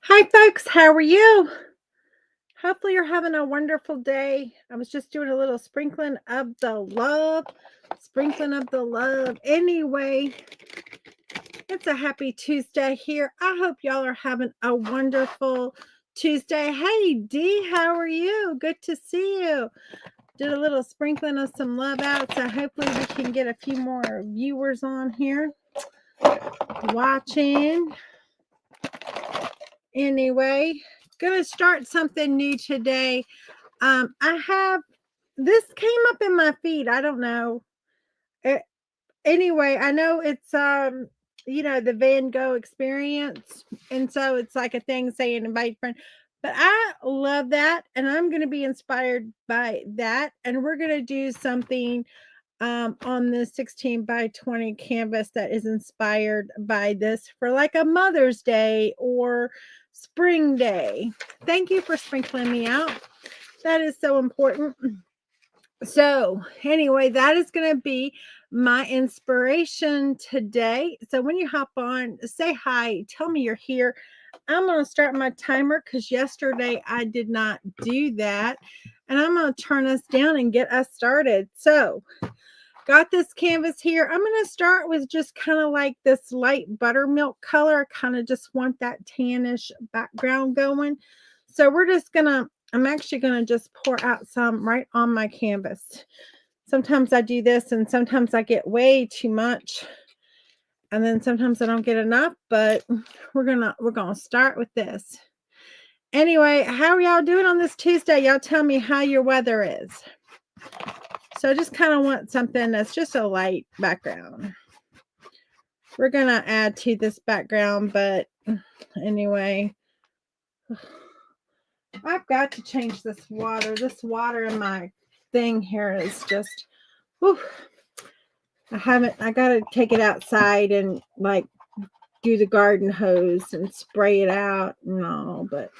Hi, folks. How are you? Hopefully, you're having a wonderful day. I was just doing a little sprinkling of the love. Sprinkling of the love. Anyway, it's a happy Tuesday here. I hope y'all are having a wonderful Tuesday. Hey, Dee, how are you? Good to see you. Did a little sprinkling of some love out, so hopefully, we can get a few more viewers on here watching. Anyway, gonna start something new today. I have this came up in my feed. I don't know. Eh, anyway, I know it's the Van Gogh experience, and so it's like a thing saying invite friend. But I love that, and I'm going to be inspired by that, and we're going to do something on this 16 by 20 canvas that is inspired by this for like a Mother's Day or Spring Day. Thank you for sprinkling me out. That is so important. So, anyway, that is going to be my inspiration today. So, when you hop on, say hi, tell me you're here. I'm going to start my timer because yesterday I did not do that. And I'm going to turn us down and get us started. So, got this canvas here. I'm going to start with just kind of like this light buttermilk color. I kind of just want that tannish background going. So, I'm actually going to just pour out some right on my canvas. Sometimes I do this and sometimes I get way too much. And then sometimes I don't get enough, but we're going to start with this. Anyway, how are y'all doing on this Tuesday? Y'all tell me how your weather is. So I just kind of want something that's just a light background. We're going to add to this background, but anyway, I've got to change this water. This water in my thing here is just, whew. I got to take it outside and like do the garden hose and spray it out and all, but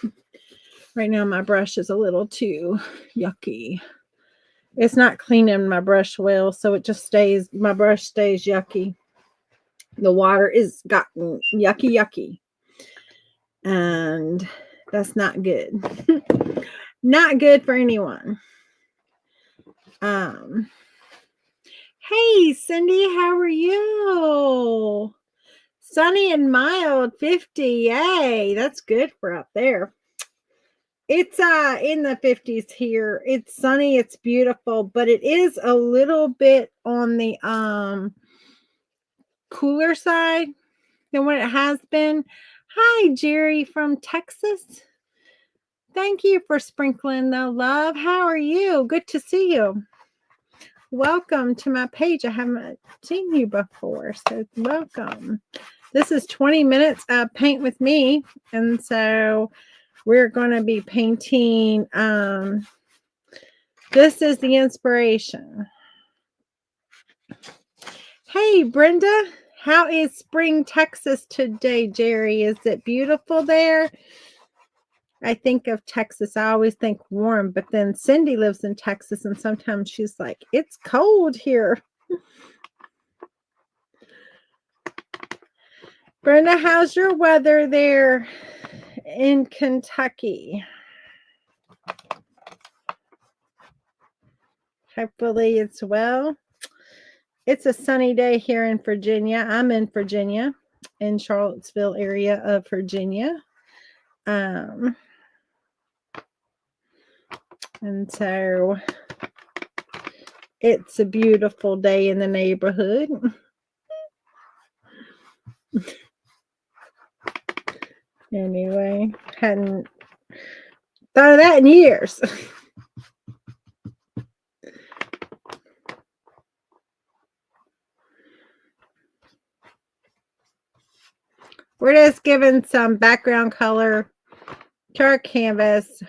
right now my brush is a little too yucky. It's not cleaning my brush well, so my brush stays yucky. The water is gotten yucky. And that's not good. Not good for anyone. Hey, Cindy, how are you? Sunny and mild, 50. Yay, that's good for up there. It's in the 50s here. It's sunny, it's beautiful, but it is a little bit on the cooler side than what it has been. Hi, Jerry from Texas. Thank you for sprinkling the love. How are you? Good to see you. Welcome to my page. I haven't seen you before, so welcome. This is 20 minutes of paint with me, and so we're going to be painting. This is the inspiration. Hey, Brenda, how is spring Texas today, Jerry? Is it beautiful there? I think of Texas, I always think warm, but then Cindy lives in Texas, and sometimes she's like, it's cold here. Brenda, how's your weather there in Kentucky? Hopefully it's well. It's a sunny day here in Virginia. I'm in Virginia, in Charlottesville area of Virginia. And so it's a beautiful day in the neighborhood. Anyway, hadn't thought of that in years. We're just giving some background color to our canvas.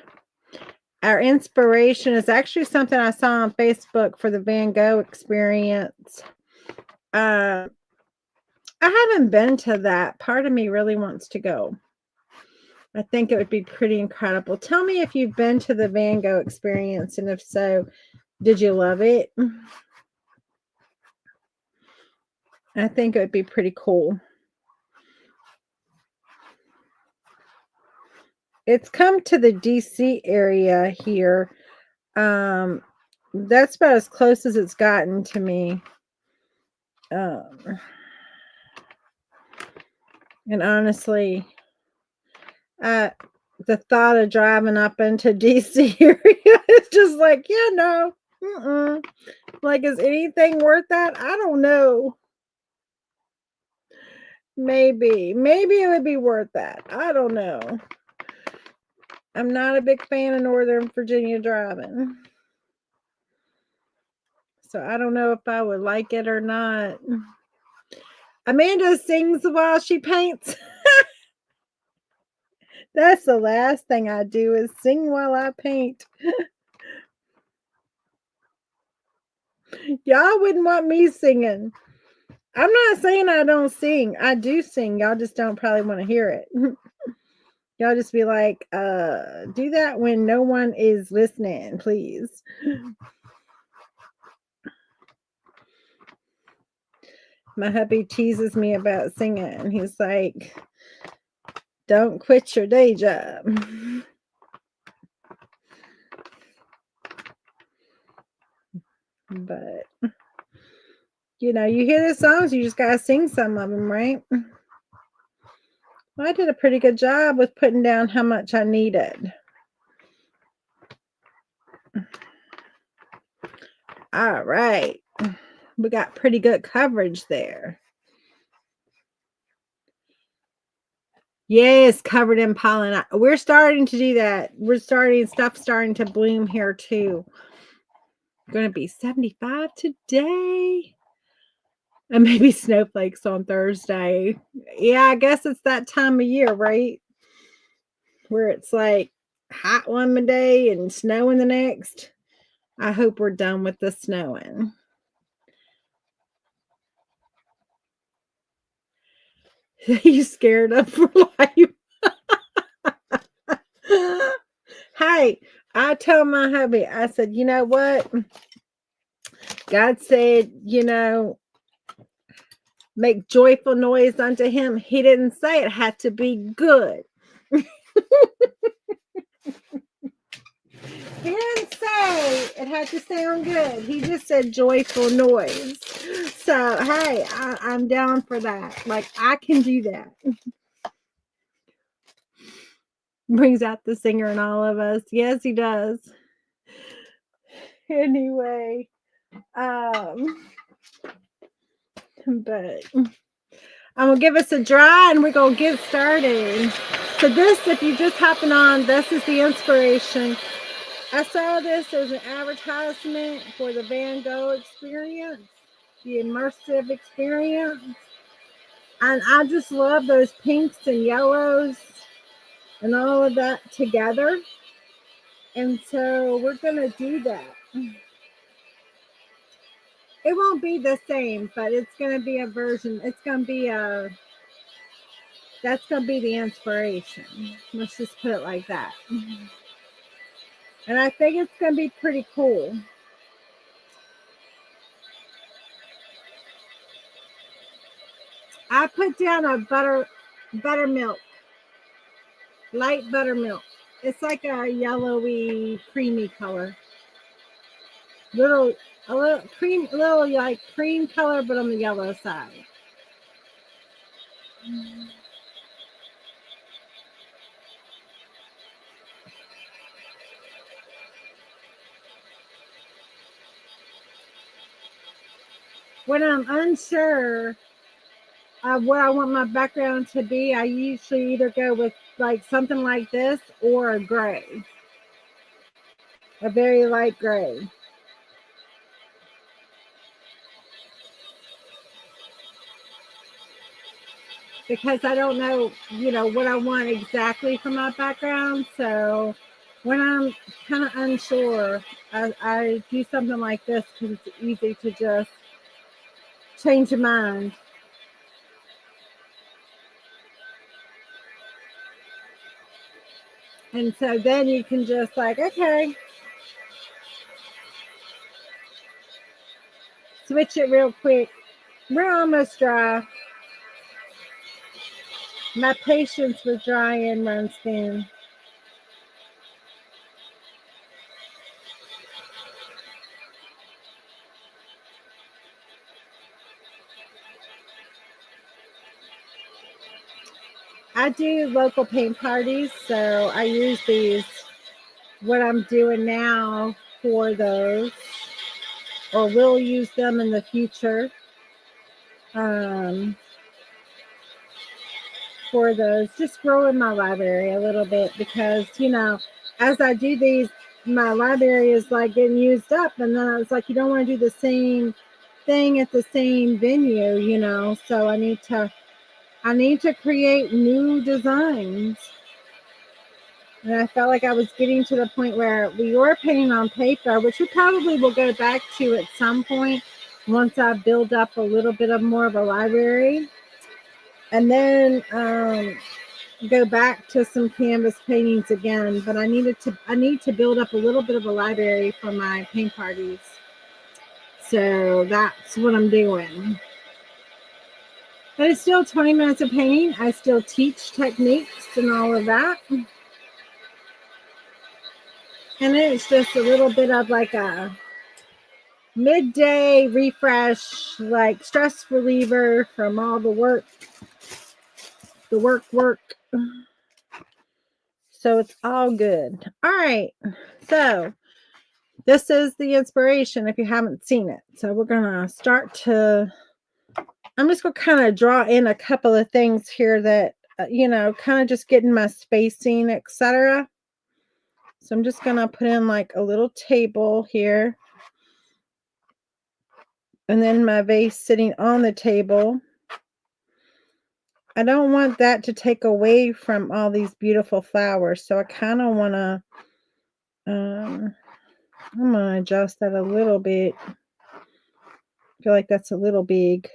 Our inspiration is actually something I saw on Facebook for the Van Gogh experience. I haven't been to that. Part of me really wants to go. I think it would be pretty incredible. Tell me if you've been to the Van Gogh experience, and if so, did you love it? I think it would be pretty cool. It's come to the DC area here. That's about as close as it's gotten to me. And honestly, the thought of driving up into DC area is just like, yeah, no. Like, is anything worth that? I don't know. Maybe it would be worth that. I don't know. I'm not a big fan of Northern Virginia driving. So I don't know if I would like it or not. Amanda sings while she paints. That's the last thing I do is sing while I paint. Y'all wouldn't want me singing. I'm not saying I don't sing. I do sing. Y'all just don't probably want to hear it. Y'all just be like, do that when no one is listening, please. My hubby teases me about singing. He's like, don't quit your day job. But, you know, you hear the songs, you just got to sing some of them, right? Well, I did a pretty good job with putting down how much I needed. All right. We got pretty good coverage there. Yes, covered in pollen. We're starting to do that. Stuff starting to bloom here too. Going to be 75 today. And maybe snowflakes on Thursday. Yeah, I guess it's that time of year, right? Where it's like hot one day and snowing the next. I hope we're done with the snowing. You scared up for life. Hey, I told my hubby, I said, you know what? God said, you know, make joyful noise unto him. He didn't say it had to be good. He didn't say it had to sound good. He just said joyful noise. So, hey, I'm down for that. Like, I can do that. Brings out the singer in all of us. Yes, he does. Anyway, but I'm going to give us a dry and we're going to get started. So this, if you just hopping on, this is the inspiration. I saw this as an advertisement for the Van Gogh experience, the immersive experience. And I just love those pinks and yellows and all of that together. And so we're going to do that. It won't be the same, but it's going to be a version. It's going to be that's going to be the inspiration. Let's just put it like that. And I think it's going to be pretty cool. I put down a buttermilk, light buttermilk. It's like a yellowy, creamy color. A little like cream color, but on the yellow side. When I'm unsure of what I want my background to be, I usually either go with like something like this or a gray, a very light gray. Because I don't know, you know, what I want exactly for my background. So when I'm kind of unsure, I do something like this because it's easy to just change your mind. And so then you can just like, okay, switch it real quick. We're almost dry. My patience with drying runs thin. I do local paint parties, so I use these, what I'm doing now, for those, or will use them in the future. For those, just growing my library a little bit, because as I do these, my library is like getting used up, and then it's like you don't want to do the same thing at the same venue, so I need to create new designs. And I felt like I was getting to the point where we were painting on paper, which we probably will go back to at some point once I build up a little bit of more of a library. And then go back to some canvas paintings again. But I need to build up a little bit of a library for my paint parties. So that's what I'm doing. But it's still 20 minutes of painting. I still teach techniques and all of that. And it's just a little bit of like a midday refresh, like stress reliever from all the work. So it's all good. All right. So this is the inspiration if you haven't seen it. So we're going to start I'm just going to kind of draw in a couple of things here that, kind of just getting my spacing, etc. So I'm just going to put in like a little table here. And then my vase sitting on the table. I don't want that to take away from all these beautiful flowers. So I kind of want to, I'm going to adjust that a little bit. I feel like that's a little big.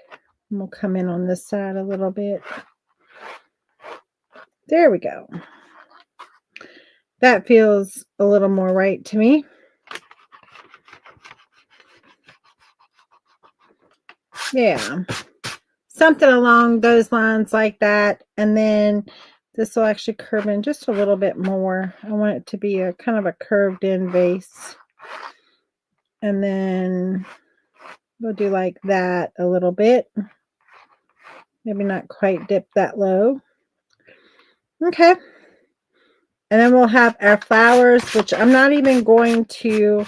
And we'll come in on this side a little bit. There we go. That feels a little more right to me. Yeah. Something along those lines like that. And then this will actually curve in just a little bit more. I want it to be a kind of a curved in vase. And then we'll do like that a little bit. Maybe not quite dip that low. Okay. And then we'll have our flowers, which I'm not even going to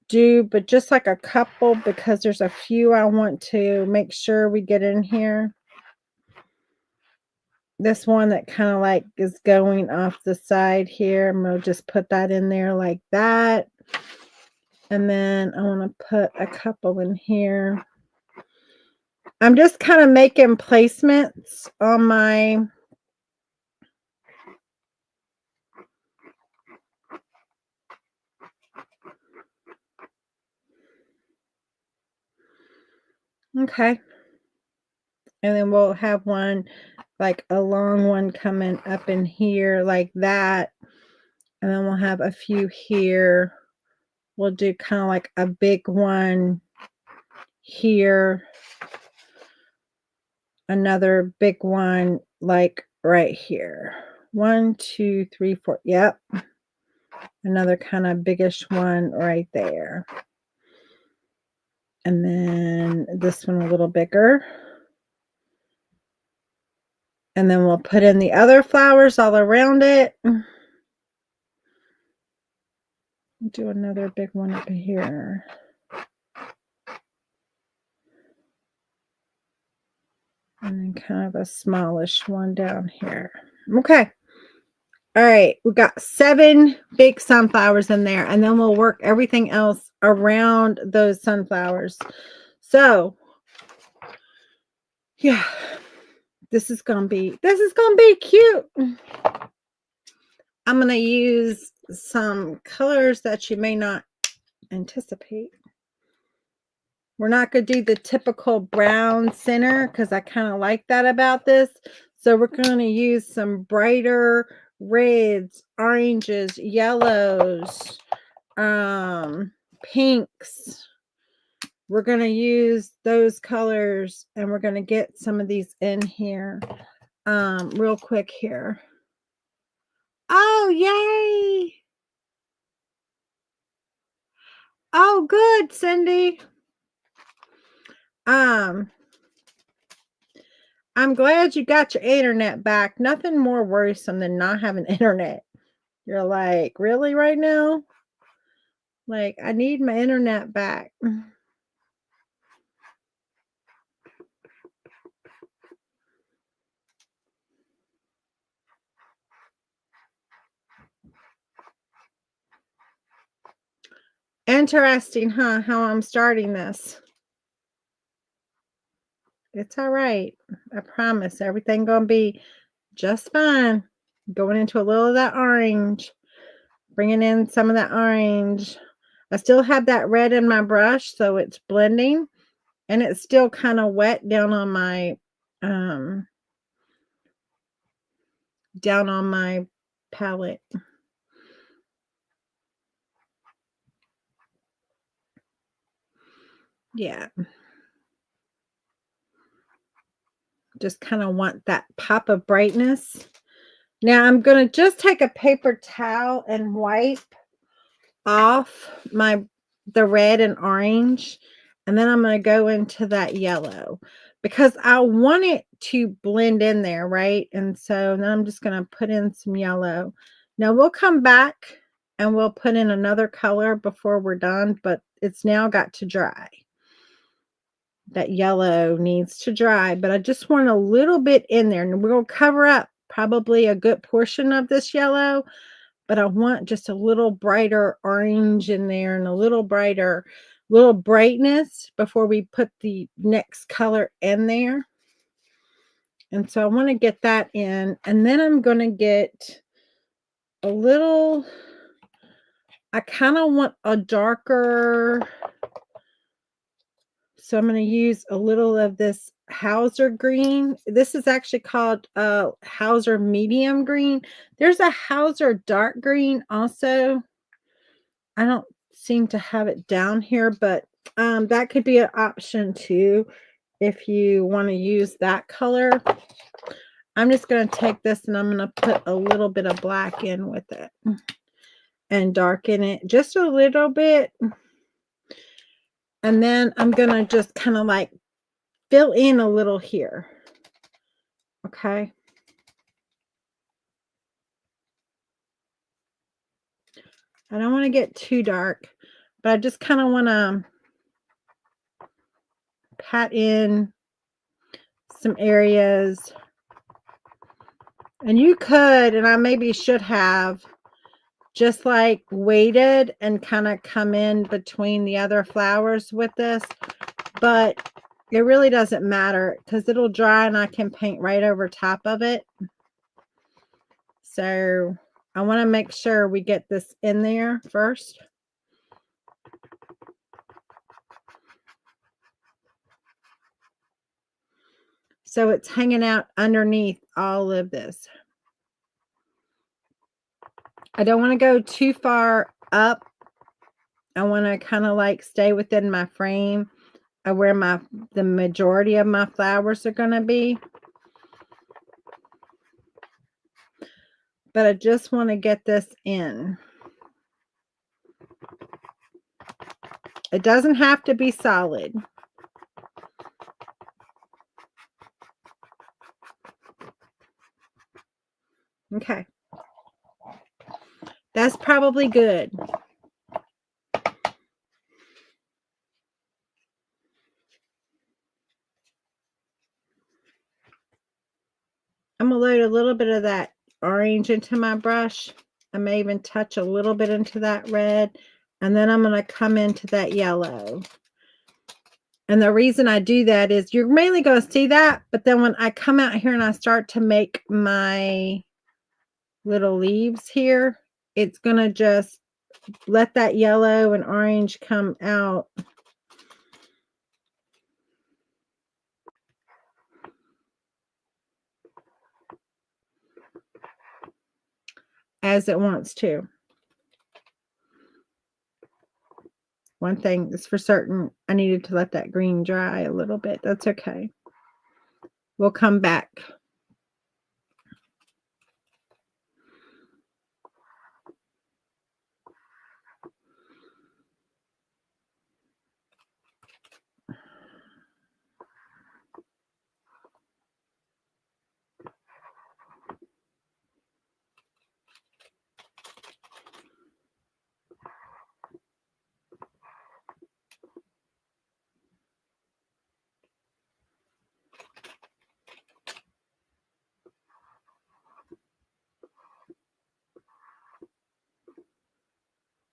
do, but just like a couple, because there's a few I want to make sure we get in here. This one that kind of like is going off the side here, I'm going to just put that in there like that. And then I want to put a couple in here. I'm just kind of making placements on my okay. And then we'll have one, like a long one coming up in here like that. And then we'll have a few here. We'll do kind of like a big one here. Another big one like right here. 1, 2, 3, 4. Yep. Another kind of biggish one right there. And then this one a little bigger. And then we'll put in the other flowers all around it. Do another big one up here. And then kind of a smallish one down here. Okay. All right. We got 7 big sunflowers in there. And then we'll work everything else around those sunflowers. So, yeah. This is going to be cute. I'm going to use some colors that you may not anticipate. We're not going to do the typical brown center because I kind of like that about this. So we're going to use some brighter reds, oranges, yellows, pinks. We're going to use those colors and we're going to get some of these in here real quick here. Oh, yay. Oh, good, Cindy. I'm glad you got your internet back. Nothing more worrisome than not having internet. You're like, really right now? Like, I need my internet back. Interesting, huh? How I'm starting this. It's all right. I promise everything gonna be just fine. Going into a little of that orange, bringing in some of that orange. I still have that red in my brush, so it's blending, and it's still kind of wet um down on my palette. Yeah, just kind of want that pop of brightness. Now I'm going to just take a paper towel and wipe off the red and orange, and then I'm going to go into that yellow because I want it to blend in there, right? And so then I'm just going to put in some yellow. Now we'll come back and we'll put in another color before we're done, but it's now got to dry. That yellow needs to dry, but I just want a little bit in there, and we'll cover up probably a good portion of this yellow, but I want just a little brighter orange in there and a little brightness before we put the next color in there. And so I want to get that in, and then I'm going to get a little, I kind of want a darker, so I'm going to use a little of this Hauser green. This is actually called Hauser medium green. There's a Hauser dark green also. I don't seem to have it down here, but that could be an option too if you want to use that color. I'm just going to take this and I'm going to put a little bit of black in with it and darken it just a little bit. And then I'm going to just kind of like fill in a little here. Okay. I don't want to get too dark, but I just kind of want to pat in some areas. And you could, and I maybe should have, just like waited and kind of come in between the other flowers with this, but it really doesn't matter because it'll dry and I can paint right over top of it. So I want to make sure we get this in there first. So it's hanging out underneath all of this. I don't want to go too far up. I want to kind of like stay within my frame of where the majority of my flowers are going to be. But I just want to get this in. It doesn't have to be solid. Okay. That's probably good. I'm going to load a little bit of that orange into my brush. I may even touch a little bit into that red. And then I'm going to come into that yellow. And the reason I do that is you're mainly going to see that. But then when I come out here and I start to make my little leaves here, it's going to just let that yellow and orange come out. As it wants to. One thing is for certain, I needed to let that green dry a little bit. That's okay. We'll come back.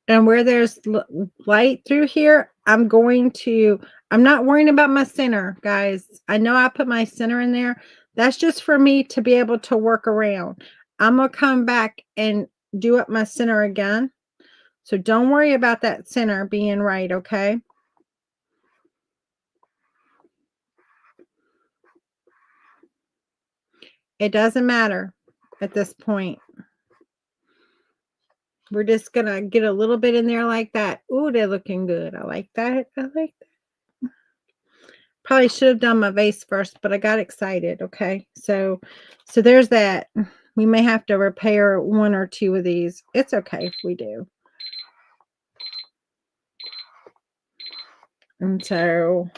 And where there's light through here, I'm not worrying about my center, guys. I know I put my center in there. That's just for me to be able to work around. I'm going to come back and do up my center again. So don't worry about that center being right, okay? It doesn't matter at this point. We're just going to get a little bit in there like that. Ooh, they're looking good. I like that. I like that. Probably should have done my vase first, but I got excited, okay? So there's that. We may have to repair one or two of these. It's okay if we do. And so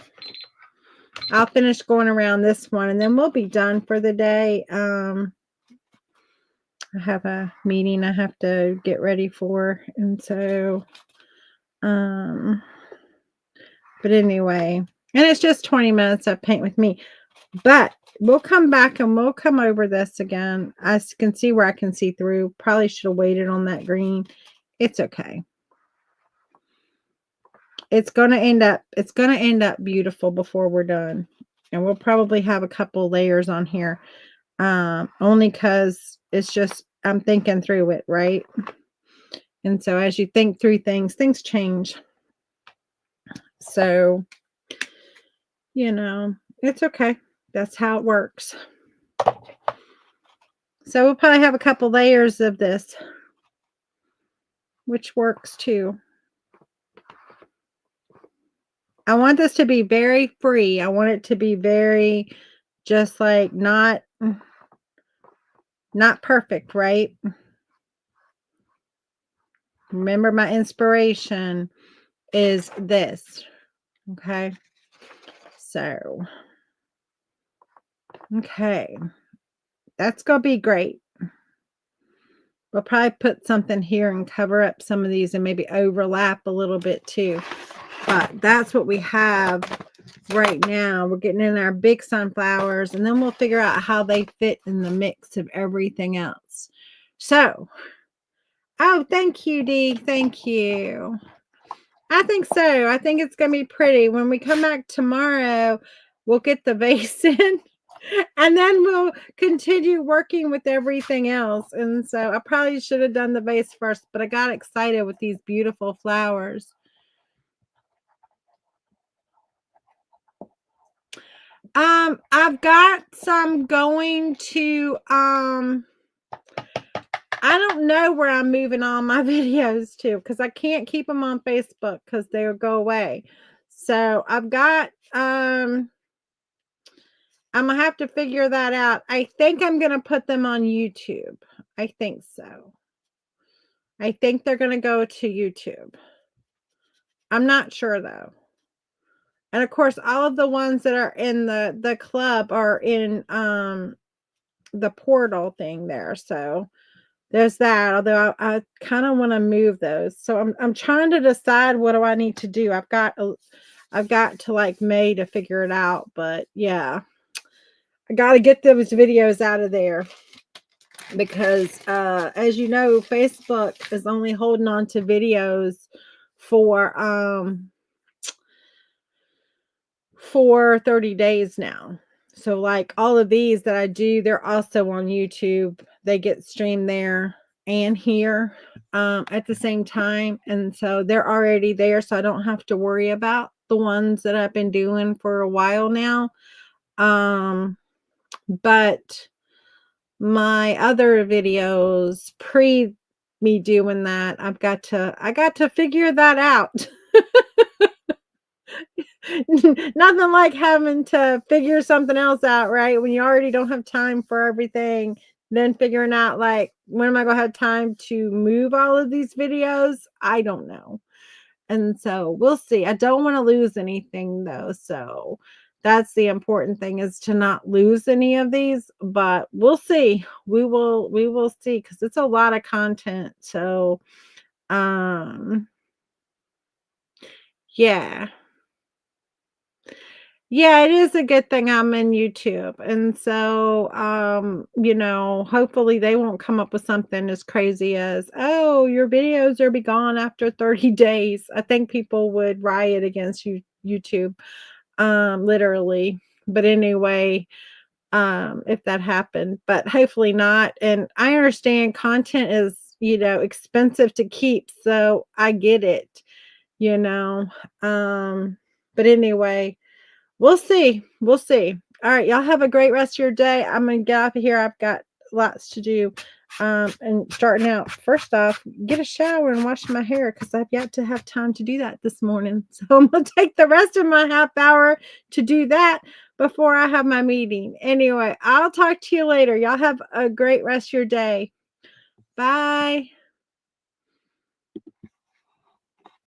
I'll finish going around this one, and then we'll be done for the day. I have a meeting I have to get ready for, and so but anyway, and it's just 20 minutes of paint with me. But we'll come back and we'll come over this again. I can see where I can see through. Probably should have waited on that green. It's okay. It's going to end up beautiful before we're done. And we'll probably have a couple layers on here. Only because it's just, I'm thinking through it, right? And so as you think through things change. So, it's okay. That's how it works. So we'll probably have a couple layers of this, which works too. I want this to be very free. I want it to be very just like not perfect, right? Remember, my inspiration is this. Okay. So, okay. That's going to be great. We'll probably put something here and cover up some of these and maybe overlap a little bit too. But that's what we have right now. We're getting in our big sunflowers, and then we'll figure out how they fit in the mix of everything else. So, oh, thank you, Dee. Thank you. I think so. I think it's going to be pretty. When we come back tomorrow, we'll get the vase in. And then we'll continue working with everything else. And so I probably should have done the vase first, but I got excited with these beautiful flowers. I've got some going to, I don't know where I'm moving all my videos to, because I can't keep them on Facebook because they'll go away. So I've got, I'm going to have to figure that out. I think I'm going to put them on YouTube. I think so. I think they're going to go to YouTube. I'm not sure though. And of course, all of the ones that are in the club are in the portal thing there. So there's that. Although I kind of want to move those. So I'm trying to decide what do I need to do. I've got to like May to figure it out. But yeah, I got to get those videos out of there. Because as you know, Facebook is only holding on to videos for 30 days now. So like all of these that I do, they're also on YouTube. They get streamed there and here at the same time. And so they're already there. So I don't have to worry about the ones that I've been doing for a while now. But my other videos pre me doing that, I got to figure that out. Nothing like having to figure something else out, right? When you already don't have time for everything, then figuring out like, when am I going to have time to move all of these videos? I don't know. And so we'll see. I don't want to lose anything though. So that's the important thing, is to not lose any of these, but we'll see. We will see, because it's a lot of content. So, yeah. Yeah, it is a good thing I'm in YouTube. And so, hopefully they won't come up with something as crazy as, oh, your videos are be gone after 30 days. I think people would riot against YouTube, literally. But anyway, if that happened, but hopefully not. And I understand content is, expensive to keep, so I get it, you know. Um, but anyway, we'll see. We'll see. All right, y'all have a great rest of your day. I'm gonna get off of here. I've got lots to do. And starting out, first off, get a shower and wash my hair because I've yet to have time to do that this morning. So I'm gonna take the rest of my half hour to do that before I have my meeting. Anyway, I'll talk to you later. Y'all have a great rest of your day. Bye.